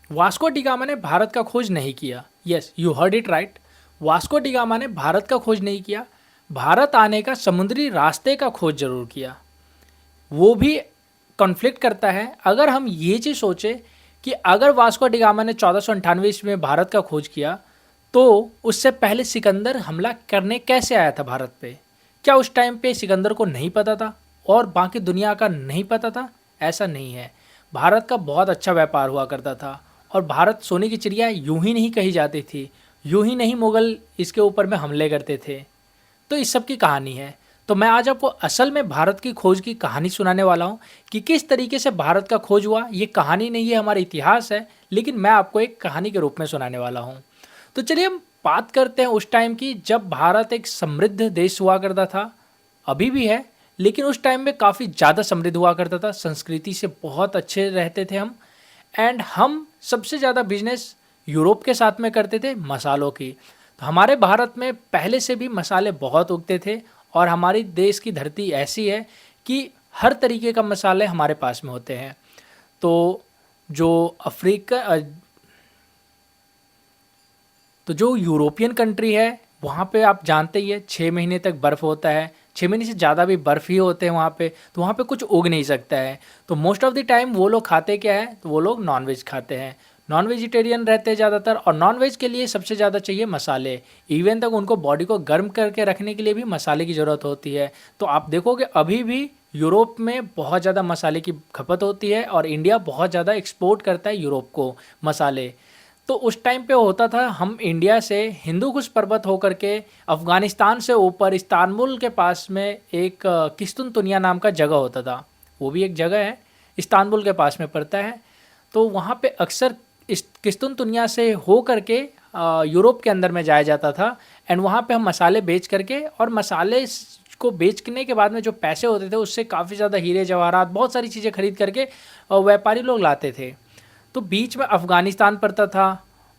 Vasco D gamma ने भारत का खोज नहीं किया। Yes, you heard it right. Vasco D gamma ने भारत का खोज नहीं किया, भारत आने का समुद्री रास्ते का खोज जरूर किया। वो भी कॉन्फ्लिक्ट करता है। अगर हम ये चीज़ सोचे कि अगर वास्को डी गामा ने 1498 ईस्वी में भारत का खोज किया, तो उससे पहले सिकंदर हमला करने कैसे आया था भारत पे? क्या उस टाइम पे सिकंदर को नहीं पता था और बाकी दुनिया का नहीं पता था? ऐसा नहीं है। भारत का बहुत अच्छा व्यापार हुआ करता था और भारत सोने की चिड़िया यूं ही नहीं कही जाती थी, यूं ही नहीं मुगल इसके ऊपर में हमले करते थे। तो इस सब की कहानी है। तो मैं आज आपको असल में भारत की खोज की कहानी सुनाने वाला हूँ कि किस तरीके से भारत का खोज हुआ। ये कहानी नहीं है, हमारा इतिहास है, लेकिन मैं आपको एक कहानी के रूप में सुनाने वाला हूँ। तो चलिए हम बात करते हैं उस टाइम की जब भारत एक समृद्ध देश हुआ करता था। अभी भी है, लेकिन उस टाइम में काफ़ी ज़्यादा समृद्ध हुआ करता था, संस्कृति से बहुत अच्छे रहते थे हम। एंड हम सबसे ज़्यादा बिजनेस यूरोप के साथ में करते थे मसालों की। तो हमारे भारत में पहले से भी मसाले बहुत उगते थे और हमारी देश की धरती ऐसी है कि हर तरीके का मसाले हमारे पास में होते हैं। तो जो अफ्रीका तो जो यूरोपियन कंट्री है वहाँ पे आप जानते ही है 6 महीने तक बर्फ़ होता है, 6 महीने से ज़्यादा भी बर्फ़ ही होते हैं वहाँ पे। तो वहाँ पे कुछ उग नहीं सकता है। तो मोस्ट ऑफ द टाइम वो लोग खाते क्या है, तो वो लोग नॉन वेज खाते हैं, नॉन वेजिटेरियन रहते हैं ज़्यादातर। और नॉन वेज के लिए सबसे ज़्यादा चाहिए मसाले। इवन तक उनको बॉडी को गर्म करके रखने के लिए भी मसाले की ज़रूरत होती है। तो आप देखोगे अभी भी यूरोप में बहुत ज़्यादा मसाले की खपत होती है और इंडिया बहुत ज़्यादा एक्सपोर्ट करता है यूरोप को मसाले। तो उस टाइम पे होता था, हम इंडिया से हिंदू कुश पर्वत होकर के अफ़गानिस्तान से ऊपर इस्तांबुल के पास में एक किस्तुनतुनिया नाम का जगह होता था। वो भी एक जगह है, इस्तांबुल के पास में पड़ता है। तो वहाँ पे अक्सर इस किस्तुनतुनिया से हो करके यूरोप के अंदर में जाया जाता था। एंड वहाँ पे हम मसाले बेच करके, और मसाले को बेचने के बाद में जो पैसे होते थे उससे काफ़ी ज़्यादा हीरे जवाहरात बहुत सारी चीज़ें खरीद करके व्यापारी लोग लाते थे। तो बीच में अफ़गानिस्तान पड़ता था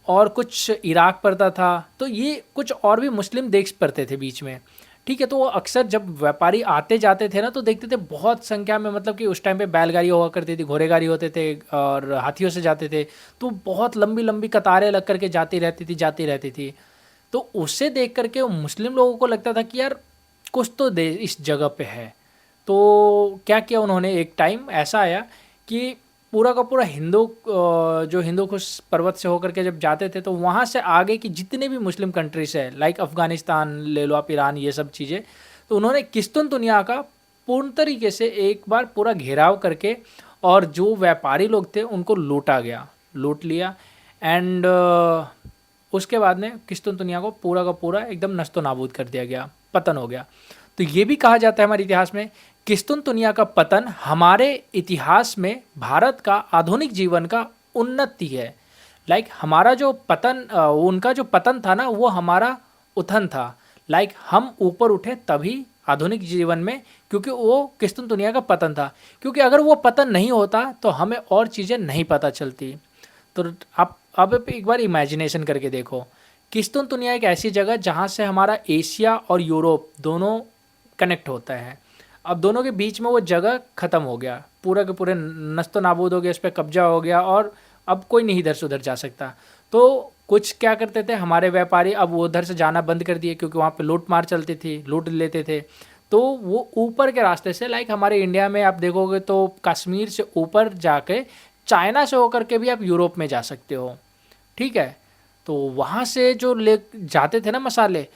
और कुछ इराक पड़ता था। तो ये कुछ और भी मुस्लिम देश पड़ते थे बीच में। ठीक है, तो वो अक्सर जब व्यापारी आते जाते थे ना तो देखते थे बहुत संख्या में, मतलब कि उस टाइम पे बैलगाड़ी हुआ करती थी, घोड़े गाड़ी होते थे और हाथियों से जाते थे। तो बहुत लंबी लंबी कतारें लग करके जाती रहती थी। तो उसे देख करके मुस्लिम लोगों को लगता था कि यार कुछ तो दे इस जगह पे है। तो क्या किया उन्होंने, एक टाइम ऐसा आया कि पूरा का पूरा जो हिंदू कुश पर्वत से होकर के जब जाते थे तो वहाँ से आगे की जितने भी मुस्लिम कंट्रीज है, लाइक अफ़गानिस्तान ले लो आप, ईरान, ये सब चीज़ें, तो उन्होंने किस्तुनतुनिया का पूर्ण तरीके से एक बार पूरा घेराव करके और जो व्यापारी लोग थे उनको लूट लिया। एंड उसके बाद में किस्तुनतुनिया को पूरा का पूरा एकदम नस्तो नाबूद कर दिया गया, पतन हो गया। तो ये भी कहा जाता है हमारे इतिहास में, किस्तुनतुनिया का पतन हमारे इतिहास में भारत का आधुनिक जीवन का उन्नति है। लाइक हमारा जो पतन, उनका जो पतन था ना वो हमारा उथन था। लाइक हम ऊपर उठे तभी आधुनिक जीवन में, क्योंकि वो किस्तुनतुनिया का पतन था। क्योंकि अगर वो पतन नहीं होता तो हमें और चीज़ें नहीं पता चलती। तो आप अब एक बार इमेजिनेशन करके देखो, किस्तुनतुनिया एक ऐसी जगह जहाँ से हमारा एशिया और यूरोप दोनों कनेक्ट होता है। अब दोनों के बीच में वो जगह ख़त्म हो गया, पूरा के पूरे नस्तो नाबूद हो गया, उस पर कब्जा हो गया और अब कोई नहीं इधर से उधर जा सकता। तो कुछ क्या करते थे हमारे व्यापारी, अब वो उधर से जाना बंद कर दिए क्योंकि वहाँ पे लूट मार चलती थी, लूट लेते थे। तो वो ऊपर के रास्ते से, लाइक हमारे इंडिया में आप देखोगे तो कश्मीर से ऊपर जाके चाइना से होकर के भी आप यूरोप में जा सकते हो। ठीक है, तो वहाँ से जो ले जाते थे ना मसाले,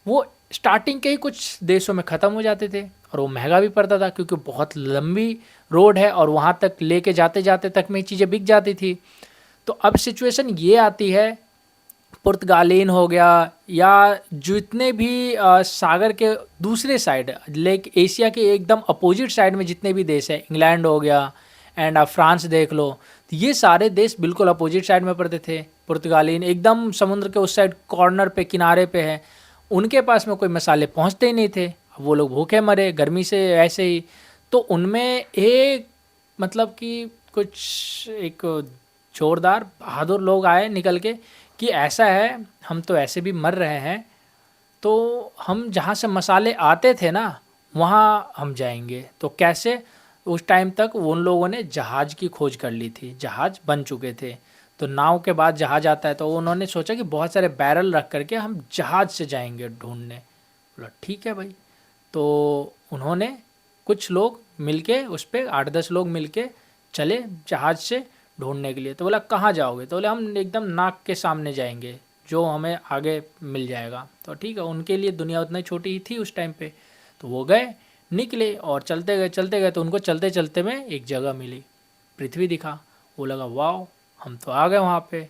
वो स्टार्टिंग के ही कुछ देशों में ख़त्म हो जाते थे और वो महंगा भी पड़ता था क्योंकि बहुत लंबी रोड है और वहाँ तक लेके जाते जाते तक में चीज़ें बिक जाती थी। तो अब सिचुएशन ये आती है, पुर्तगालीन हो गया या जितने भी सागर के दूसरे साइड, लेक एशिया के एकदम अपोजिट साइड में जितने भी देश है, इंग्लैंड हो गया एंड आप फ्रांस देख लो, तो ये सारे देश बिल्कुल अपोजिट साइड में पड़ते थे। पुर्तगालीन एकदम समुद्र के उस साइड कॉर्नर पे, किनारे पे है, उनके पास में कोई मसाले पहुंचते ही नहीं थे। वो लोग भूखे मरे गर्मी से ऐसे ही। तो उनमें एक, मतलब कि कुछ एक जोरदार बहादुर लोग आए निकल के कि ऐसा है, हम तो ऐसे भी मर रहे हैं, तो हम जहाँ से मसाले आते थे ना वहाँ हम जाएंगे। तो कैसे, उस टाइम तक उन लोगों ने जहाज़ की खोज कर ली थी, जहाज़ बन चुके थे। तो नाव के बाद जहाज आता है, तो उन्होंने सोचा कि बहुत सारे बैरल रख करके हम जहाज से जाएंगे ढूंढने। बोला ठीक है भाई। तो उन्होंने कुछ लोग मिलके उस पर 8-10 लोग मिलके चले जहाज से ढूंढने के लिए। तो बोला कहाँ जाओगे? तो बोले हम एकदम नाक के सामने जाएंगे, जो हमें आगे मिल जाएगा। तो ठीक है, उनके लिए दुनिया उतना छोटी ही थी उस टाइम पे। तो वो गए, निकले और चलते गए तो उनको चलते चलते में एक जगह मिली, पृथ्वी दिखा। वो लगा वाह, हम तो आ गए वहाँ पे।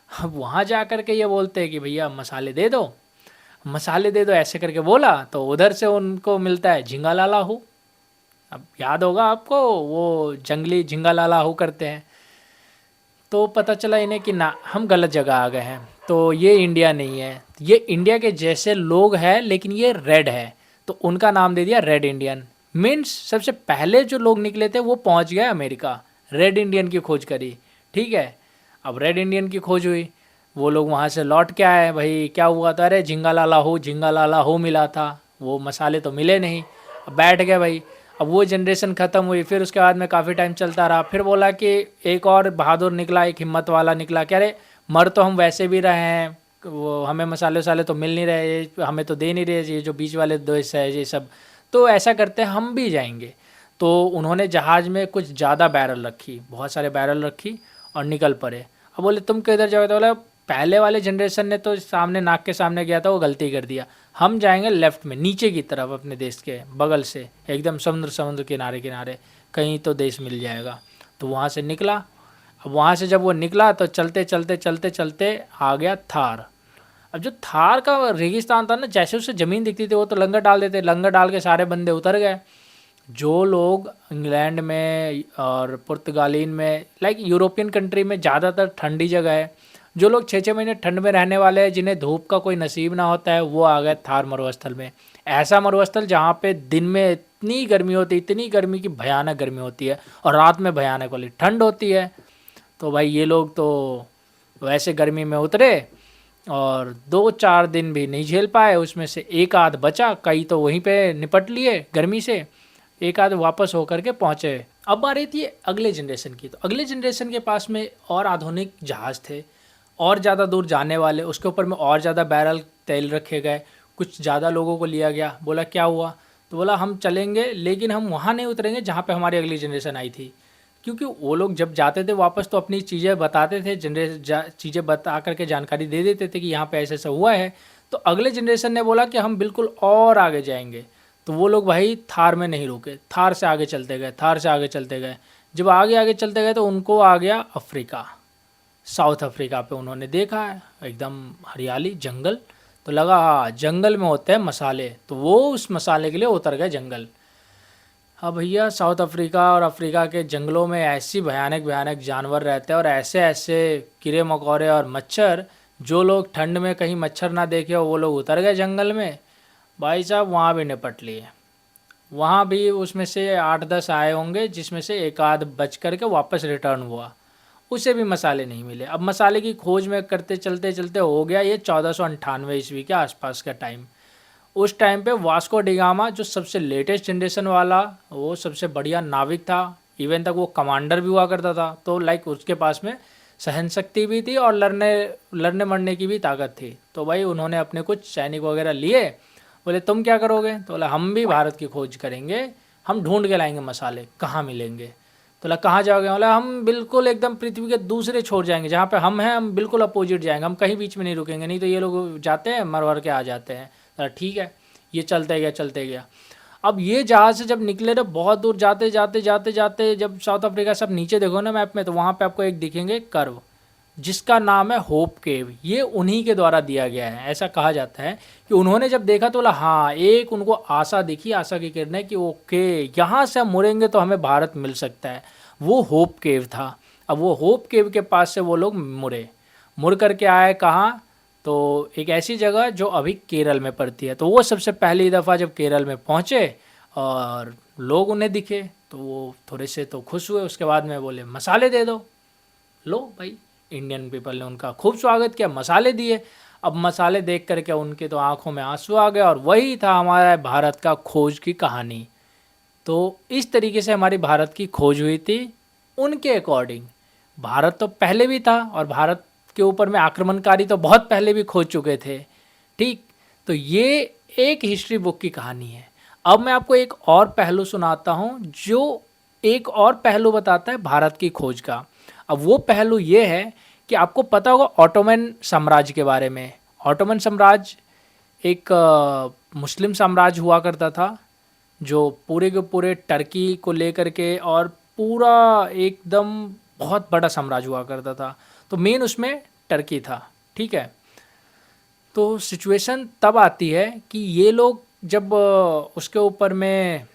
अब वहाँ जा कर के ये बोलते हैं कि भैया मसाले दे दो, मसाले दे दो, ऐसे करके बोला। तो उधर से उनको मिलता है झिंगा लाला हूँ। अब याद होगा आपको, वो जंगली झिंगा लाला हूँ करते हैं। तो पता चला इन्हें कि ना, हम गलत जगह आ गए हैं, तो ये इंडिया नहीं है, ये इंडिया के जैसे लोग हैं लेकिन ये रेड है। तो उनका नाम दे दिया रेड इंडियन। मीन्स सबसे पहले जो लोग निकले थे वो पहुंच गए अमेरिका, रेड इंडियन की खोज करी। ठीक है, अब रेड इंडियन की खोज हुई, वो लोग वहाँ से लौट के आए। भाई क्या हुआ था? अरे झिंगा लाला हो मिला था, वो मसाले तो मिले नहीं। अब बैठ गए भाई। अब वो जनरेशन ख़त्म हुई, फिर उसके बाद में काफ़ी टाइम चलता रहा। फिर बोला कि एक और बहादुर निकला, एक हिम्मत वाला निकला, कह रहे मर तो हम वैसे भी रहे हैं, वो हमें मसाले वसाले तो मिल नहीं रहे, हमें तो दे नहीं रहे, ये जो बीच वाले देश है ये सब, तो ऐसा करते हैं हम भी जाएंगे। तो उन्होंने जहाज़ में कुछ ज़्यादा बैरल रखी, बहुत सारे बैरल रखी और निकल पड़े। अब बोले तुम किधर जाओगे? तो बोला पहले वाले जनरेशन ने तो सामने नाक के सामने गया था, वो गलती कर दिया, हम जाएंगे लेफ़्ट में, नीचे की तरफ, अपने देश के बगल से एकदम समुद्र किनारे किनारे, कहीं तो देश मिल जाएगा। तो वहाँ से निकला। अब वहाँ से जब वो निकला तो चलते चलते चलते चलते आ गया थार। अब जो थार का रेगिस्तान था ना, जैसे उसे ज़मीन दिखती थी वो तो लंगर डाल देते, लंगर डाल के सारे बंदे उतर गए। जो लोग इंग्लैंड में और पुर्तगालीन में, लाइक यूरोपियन कंट्री में ज़्यादातर ठंडी जगह है, जो लोग 6-6 महीने ठंड में रहने वाले हैं, जिन्हें धूप का कोई नसीब ना होता है, वो आ गए थार मरुस्थल में। ऐसा मरुस्थल जहाँ पे दिन में इतनी गर्मी होती है, इतनी गर्मी की भयानक गर्मी होती है, और रात में भयानक वाली ठंड होती है। तो भाई ये लोग तो वैसे गर्मी में उतरे और 2-4 दिन भी नहीं झेल पाए, उसमें से एक आध बचा, कई तो वहीं पे निपट लिए गर्मी से, एक आध वापस होकर के पहुँचे। अब आ रही थी अगले जनरेशन की। तो अगले जनरेशन के पास में और आधुनिक जहाज़ थे, और ज़्यादा दूर जाने वाले, उसके ऊपर में और ज़्यादा बैरल तेल रखे गए, कुछ ज़्यादा लोगों को लिया गया। बोला क्या हुआ? तो बोला हम चलेंगे लेकिन हम वहाँ नहीं उतरेंगे जहाँ पे हमारी अगली जनरेशन आई थी, क्योंकि वो लोग जब जाते थे वापस तो अपनी चीज़ें बताते थे, चीज़ें बता करके जानकारी दे देते थे कि यहाँ पे ऐसा ऐसा हुआ है। तो अगले जनरेशन ने बोला कि हम बिल्कुल और आगे जाएंगे। तो वो लोग भाई थार में नहीं रुके, थार से आगे चलते गए, थार से आगे चलते गए। जब आगे आगे चलते गए तो उनको आ गया अफ्रीका, साउथ अफ्रीका पे उन्होंने देखा है एकदम हरियाली जंगल, तो लगा हाँ जंगल में होते हैं मसाले, तो वो उस मसाले के लिए उतर गए जंगल। हाँ भैया, साउथ अफ्रीका और अफ्रीका के जंगलों में ऐसी भयानक भयानक जानवर रहते हैं, और ऐसे ऐसे कीड़े मकोड़े और मच्छर, जो लोग ठंड में कहीं मच्छर ना देखे हो वो लोग उतर गए जंगल में। भाई साहब वहाँ भी निपट लिए। वहाँ भी उसमें से 8-10 आए होंगे, जिसमें से एक आध बच करके वापस रिटर्न हुआ, उसे भी मसाले नहीं मिले। अब मसाले की खोज में करते चलते चलते हो गया ये 1498 ईस्वी के आसपास का टाइम। उस टाइम पे वास्को डिगामा, जो सबसे लेटेस्ट जनरेशन वाला, वो सबसे बढ़िया नाविक था, इवन तक वो कमांडर भी हुआ करता था। तो लाइक उसके पास में सहन शक्ति भी थी और लड़ने मरने की भी ताकत थी। तो भाई उन्होंने अपने कुछ सैनिक वगैरह लिए। बोले तुम क्या करोगे? तो बोला हम भी भारत की खोज करेंगे, हम ढूंढ के लाएंगे मसाले, कहाँ मिलेंगे? तो बोला कहाँ जाओगे? बोला हम बिल्कुल एकदम पृथ्वी के दूसरे छोर जाएंगे, जहाँ पे हम हैं हम बिल्कुल अपोजिट जाएंगे, हम कहीं बीच में नहीं रुकेंगे, नहीं तो ये लोग जाते हैं मर के आ जाते हैं। तो ठीक है, ये चलते गया चलते गया। अब ये जहाज़ से जब निकले तो बहुत दूर जाते जाते जाते जाते जब साउथ अफ्रीका सब नीचे देखो ना मैप में, तो वहाँ पे आपको एक दिखेंगे कर्व, जिसका नाम है होप केव। ये उन्हीं के द्वारा दिया गया है। ऐसा कहा जाता है कि उन्होंने जब देखा तो बोला हाँ, एक उनको आशा दिखी, आशा की किरणें कि ओके यहाँ से हम मुड़ेंगे तो हमें भारत मिल सकता है। वो होप केव था। अब वो होप केव के पास से वो लोग मुड़ करके आए कहाँ? तो एक ऐसी जगह जो अभी केरल में पड़ती है। तो वो सबसे पहली दफ़ा जब केरल में पहुँचे और लोग उन्हें दिखे तो वो थोड़े से तो खुश हुए। उसके बाद में बोले मसाले दे दो। लो भाई, इंडियन पीपल ने उनका खूब स्वागत किया, मसाले दिए। अब मसाले देख करके उनके तो आंखों में आंसू आ गए, और वही था हमारा भारत का खोज की कहानी। तो इस तरीके से हमारी भारत की खोज हुई थी उनके अकॉर्डिंग। भारत तो पहले भी था और भारत के ऊपर में आक्रमणकारी तो बहुत पहले भी खोज चुके थे। ठीक, तो ये एक हिस्ट्री बुक की कहानी है। अब मैं आपको एक और पहलू सुनाता हूँ जो एक और पहलू बताता है भारत की खोज का। अब वो पहलू ये है कि आपको पता होगा ऑटोमन साम्राज्य के बारे में। ऑटोमन साम्राज्य एक मुस्लिम साम्राज्य हुआ करता था जो पूरे के पूरे टर्की को लेकर के और पूरा एकदम बहुत बड़ा साम्राज्य हुआ करता था। तो मेन उसमें टर्की था। ठीक है, तो सिचुएशन तब आती है कि ये लोग जब उसके ऊपर में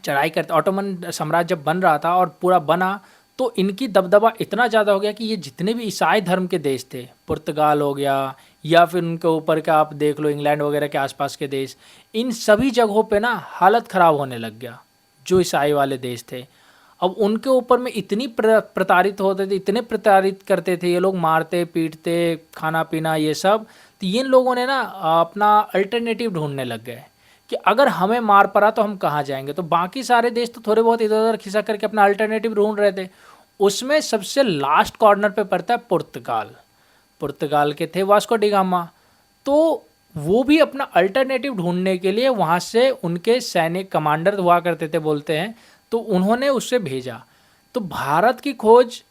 चढ़ाई करते, ऑटोमन साम्राज्य जब बन रहा था और पूरा बना, तो इनकी दबदबा इतना ज़्यादा हो गया कि ये जितने भी ईसाई धर्म के देश थे, पुर्तगाल हो गया या फिर उनके ऊपर का आप देख लो इंग्लैंड वगैरह के आसपास के देश, इन सभी जगहों पे ना हालत ख़राब होने लग गया जो ईसाई वाले देश थे। अब उनके ऊपर में इतनी प्रताड़ित होते थे, इतने प्रताड़ित करते थे ये लोग, मारते पीटते, खाना पीना ये सब। तो इन लोगों ने ना अपना अल्टरनेटिव ढूंढने लग गए कि अगर हमें मार पड़ा तो हम कहाँ जाएंगे। तो बाकी सारे देश तो थोड़े बहुत इधर उधर खिसक करके अपना अल्टरनेटिव ढूंढ रहे थे। उसमें सबसे लास्ट कॉर्नर पे पड़ता है पुर्तगाल। पुर्तगाल के थे वास्को डी गामा। तो वो भी अपना अल्टरनेटिव ढूंढने के लिए वहाँ से उनके सैनिक कमांडर हुआ करते थे बोलते हैं, तो उन्होंने उससे भेजा। तो भारत की खोज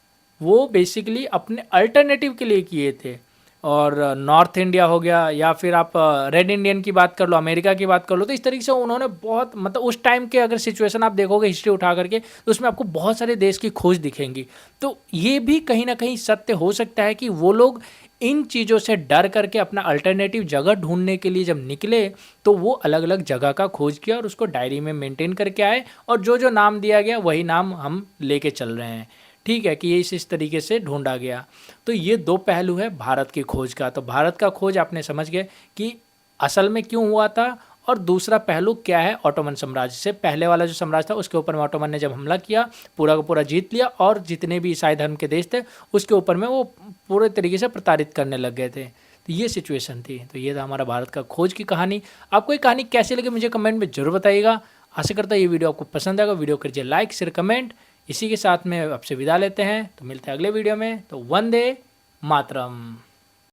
वो बेसिकली अपने अल्टरनेटिव के लिए किए थे। और नॉर्थ इंडिया हो गया या फिर आप रेड इंडियन की बात कर लो, अमेरिका की बात कर लो, तो इस तरीके से उन्होंने बहुत मतलब उस टाइम के अगर सिचुएशन आप देखोगे हिस्ट्री उठा करके तो उसमें आपको बहुत सारे देश की खोज दिखेंगी। तो ये भी कहीं ना कहीं सत्य हो सकता है कि वो लोग इन चीज़ों से डर करके अपना अल्टरनेटिव जगह ढूंढने के लिए जब निकले तो वो अलग अलग जगह का खोज किया और उसको डायरी में मेंटेन करके आए, और जो जो नाम दिया गया वही नाम हम लेके चल रहे हैं। ठीक है, कि ये इस तरीके से ढूंढा गया। तो ये दो पहलू है भारत की खोज का। तो भारत का खोज आपने समझ गए कि असल में क्यों हुआ था, और दूसरा पहलू क्या है ऑटोमन साम्राज्य से पहले वाला जो साम्राज्य था उसके ऊपर में ऑटोमन ने जब हमला किया पूरा का पूरा जीत लिया, और जितने भी ईसाई धर्म के देश थे उसके ऊपर में वो पूरे तरीके से प्रताड़ित करने लग गए थे। तो ये सिचुएशन थी। तो ये था हमारा भारत का खोज की कहानी। आपको ये कहानी कैसी लगी मुझे कमेंट में जरूर बताइएगा। आशा करता है ये वीडियो आपको पसंद आएगा। वीडियो कीजिए लाइक शेयर कमेंट। इसी के साथ में आपसे विदा लेते हैं, तो मिलते हैं अगले वीडियो में। तो वंदे मातरम।